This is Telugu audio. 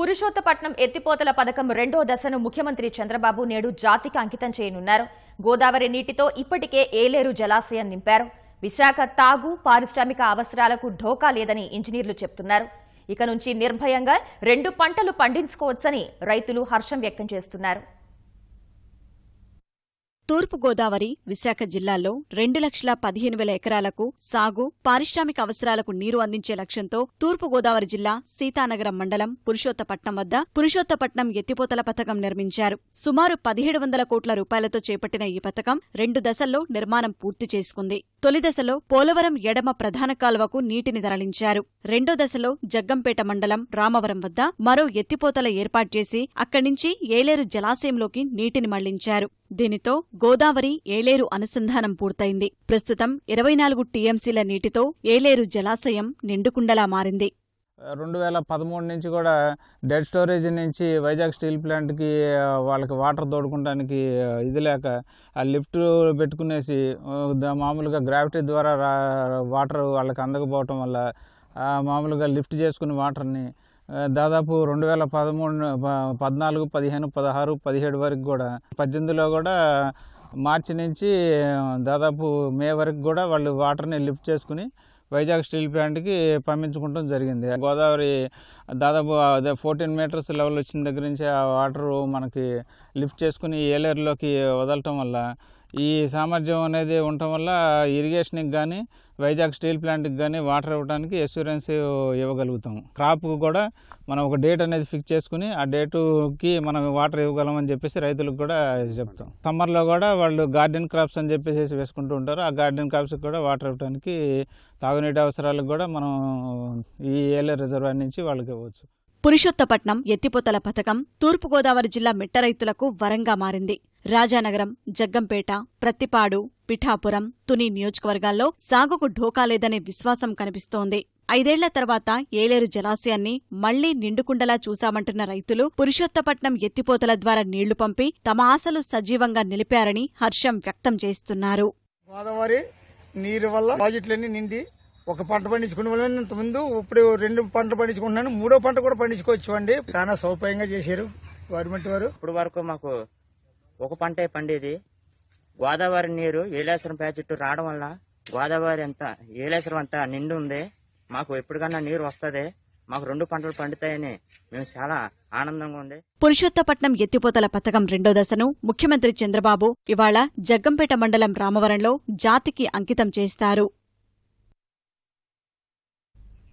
పురుషోత్తపట్నం ఎత్తిపోతల పథకం రెండో దశను ముఖ్యమంత్రి చంద్రబాబు నేడు జాతికి అంకితం చేయనున్నారు. గోదావరి నీటితో ఇప్పటికే ఏలేరు జలాశయం నింపారు. విశాఖ తాగు, పారిశ్రామిక అవసరాలకు ఢోకా లేదని ఇంజనీర్లు చెబుతున్నారు. ఇక నుంచి నిర్భయంగా 2 పంటలు పండించుకోవచ్చని రైతులు హర్షం వ్యక్తం చేస్తున్నారు. తూర్పుగోదావరి, విశాఖ జిల్లాల్లో 2,15,000 ఎకరాలకు సాగు, పారిశ్రామిక అవసరాలకు నీరు అందించే లక్ష్యంతో తూర్పుగోదావరి జిల్లా సీతానగరం మండలం పురుషోత్తపట్నం వద్ద పురుషోత్తపట్నం ఎత్తిపోతల పథకం నిర్మించారు. సుమారు 1,700 కోట్ల రూపాయలతో చేపట్టిన ఈ పథకం 2 దశల్లో నిర్మాణం పూర్తి చేసుకుంది. తొలి దశలో పోలవరం ఎడమ ప్రధాన కాల్వకు నీటిని తరలించారు. రెండో దశలో జగ్గంపేట మండలం రామవరం వద్ద మరో ఎత్తిపోతల ఏర్పాటు చేసి అక్కడి నుంచి ఏలేరు జలాశయంలోకి నీటిని మళ్లించారు. దీనితో గోదావరి, ఏలేరు అనుసంధానం పూర్తయింది. ప్రస్తుతం 24 టీఎంసీల నీటితో ఏలేరు జలాశయం నిండుకుండలా మారింది. 2013 నుంచి కూడా డెడ్ స్టోరేజ్ నుంచి వైజాగ్ స్టీల్ ప్లాంట్కి వాళ్ళకి వాటర్ తోడుకోవడానికి ఇది లేక ఆ లిఫ్ట్ పెట్టుకునేసి మామూలుగా గ్రావిటీ ద్వారా వాటర్ వాళ్ళకి అందకపోవటం వల్ల మామూలుగా లిఫ్ట్ చేసుకుని వాటర్ని దాదాపు 2013, 14, 15, 16, 17 వరకు కూడా 18లో కూడా మార్చి నుంచి దాదాపు మే వరకు కూడా వాళ్ళు వాటర్ని లిఫ్ట్ చేసుకుని వైజాగ్ స్టీల్ ప్లాంట్కి పంపించుకుంటాం జరిగింది. గోదావరి దాదాపు 14 మీటర్స్ లెవెల్ వచ్చిన దగ్గర నుంచి ఆ వాటరు మనకి లిఫ్ట్ చేసుకుని ఏలేరులోకి వదలటం వల్ల ఈ సామర్థ్యం అనేది ఉండటం వల్ల ఇరిగేషన్కి కానీ వైజాగ్ స్టీల్ ప్లాంట్కి కానీ వాటర్ ఇవ్వడానికి ఎష్యూరెన్స్ ఇవ్వగలుగుతాం. క్రాప్కు కూడా మనం ఒక డేట్ అనేది ఫిక్స్ చేసుకుని ఆ డేటుకి మనం వాటర్ ఇవ్వగలమని చెప్పేసి రైతులకు కూడా చెప్తాం. సమ్మర్లో కూడా వాళ్ళు గార్డెన్ క్రాప్స్ అని చెప్పేసి వేసుకుంటూ ఉంటారు. ఆ గార్డెన్ క్రాప్స్కి కూడా వాటర్ ఇవ్వడానికి తాగునీటి అవసరాలకు కూడా మనం ఈ ఏలేరు రిజర్వాయర్ నుంచి వాళ్ళకి ఇవ్వచ్చు. పురుషోత్తపట్నం ఎత్తిపోతల పథకం తూర్పుగోదావరి జిల్లా మిట్ట రైతులకు వరంగా మారింది. రాజానగరం, జగ్గంపేట, ప్రత్తిపాడు, పిఠాపురం, తుని నియోజకవర్గాల్లో సాగుకు ఢోకా లేదనే విశ్వాసం కనిపిస్తోంది. 5 ఏళ్ల తర్వాత ఏలేరు జలాశయాన్ని మళ్లీ నిండుకుండలా చూశామంటున్న రైతులు పురుషోత్తపట్నం ఎత్తిపోతల ద్వారా నీళ్లు పంపి తమ ఆశలు సజీవంగా నిలిపారని హర్షం వ్యక్తం చేస్తున్నారు. గోదావరి నీరు వల్ల ప్రాజెక్టులన్నీ నిండి ఒక పంట పండించుకునే వాళ్ళని ఇంతకుముందు ఇప్పుడు 2 పంటలు పండించుకుంటున్నాను, 3వ పంట కూడా పండించుకోవచ్చు అండి. చాలా సౌకర్యంగా చేశారు గవర్నమెంట్ వారు. ఇప్పుడు వరకు మాకు ఒక పంటే పండేది. గోదావరి నీరు ఏలేశ్వరం ప్రాజెక్టు రావడం వల్ల గోదావరి అంతా ఏలేశ్వరం అంతా నిండు ఉంది. మాకు ఎప్పటికన్నా నీరు వస్తుంది, మాకు 2 పంటలు పండుతాయని మేము చాలా ఆనందంగా ఉంది. పురుషోత్తపట్నం ఎత్తిపోతల పథకం రెండో దశను ముఖ్యమంత్రి చంద్రబాబు ఇవాళ జగ్గంపేట మండలం రామవరంలో జాతికి అంకితం చేస్తారు.